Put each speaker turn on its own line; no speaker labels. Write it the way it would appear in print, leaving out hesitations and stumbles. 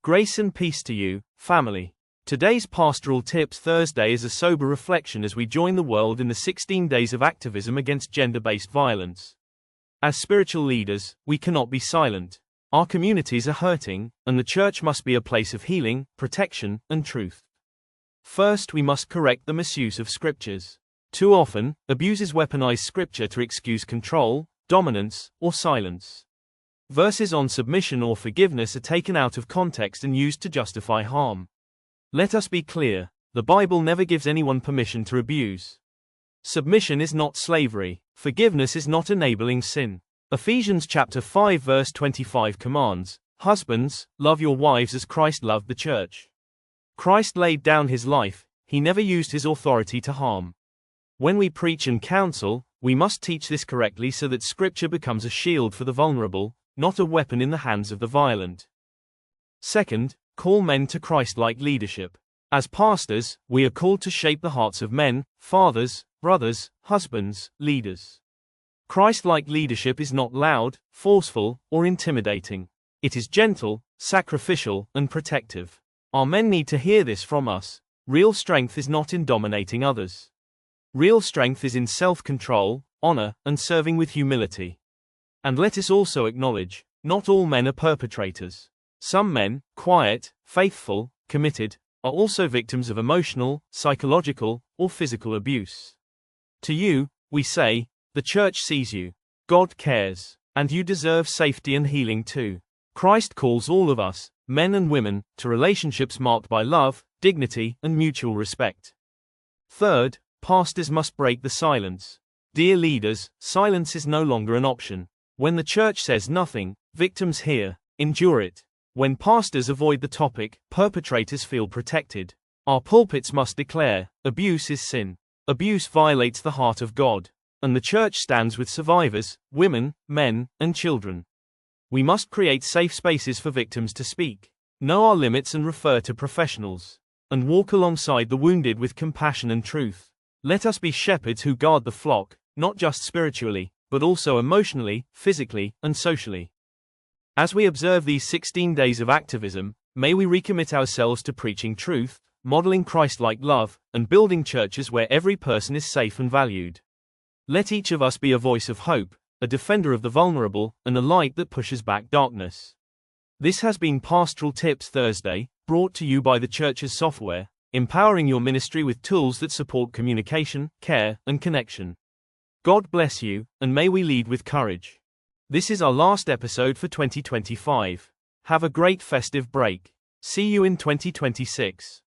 Grace and peace to you, family. Today's Pastoral Tips Thursday is a sober reflection as we join the world in the 16 days of activism against gender-based violence. As spiritual leaders, we cannot be silent. Our communities are hurting, and the church must be a place of healing, protection, and truth. First, we must correct the misuse of scriptures. Too often, abuses weaponize scripture to excuse control, dominance, or silence. Verses on submission or forgiveness are taken out of context and used to justify harm. Let us be clear, the Bible never gives anyone permission to abuse. Submission is not slavery, forgiveness is not enabling sin. Ephesians chapter 5 verse 25 commands, "Husbands, love your wives as Christ loved the church." Christ laid down his life, he never used his authority to harm. When we preach and counsel, we must teach this correctly so that scripture becomes a shield for the vulnerable, not a weapon in the hands of the violent. Second, call men to Christlike leadership. As pastors, we are called to shape the hearts of men, fathers, brothers, husbands, leaders. Christlike leadership is not loud, forceful, or intimidating. It is gentle, sacrificial, and protective. Our men need to hear this from us. Real strength is not in dominating others. Real strength is in self-control, honor, and serving with humility. And let us also acknowledge, not all men are perpetrators. Some men, quiet, faithful, committed, are also victims of emotional, psychological, or physical abuse. To you, we say, the church sees you. God cares, and you deserve safety and healing too. Christ calls all of us, men and women, to relationships marked by love, dignity, and mutual respect. Third, pastors must break the silence. Dear leaders, silence is no longer an option. When the church says nothing, victims hear, endure it. When pastors avoid the topic, perpetrators feel protected. Our pulpits must declare, abuse is sin. Abuse violates the heart of God. And the church stands with survivors, women, men, and children. We must create safe spaces for victims to speak, know our limits and refer to professionals, and walk alongside the wounded with compassion and truth. Let us be shepherds who guard the flock, not just spiritually, but also emotionally, physically, and socially. As we observe these 16 days of activism, may we recommit ourselves to preaching truth, modeling Christ-like love, and building churches where every person is safe and valued. Let each of us be a voice of hope, a defender of the vulnerable, and a light that pushes back darkness. This has been Pastoral Tips Thursday, brought to you by the church's software, empowering your ministry with tools that support communication, care, and connection. God bless you, and may we lead with courage. This is our last episode for 2025. Have a great festive break. See you in 2026.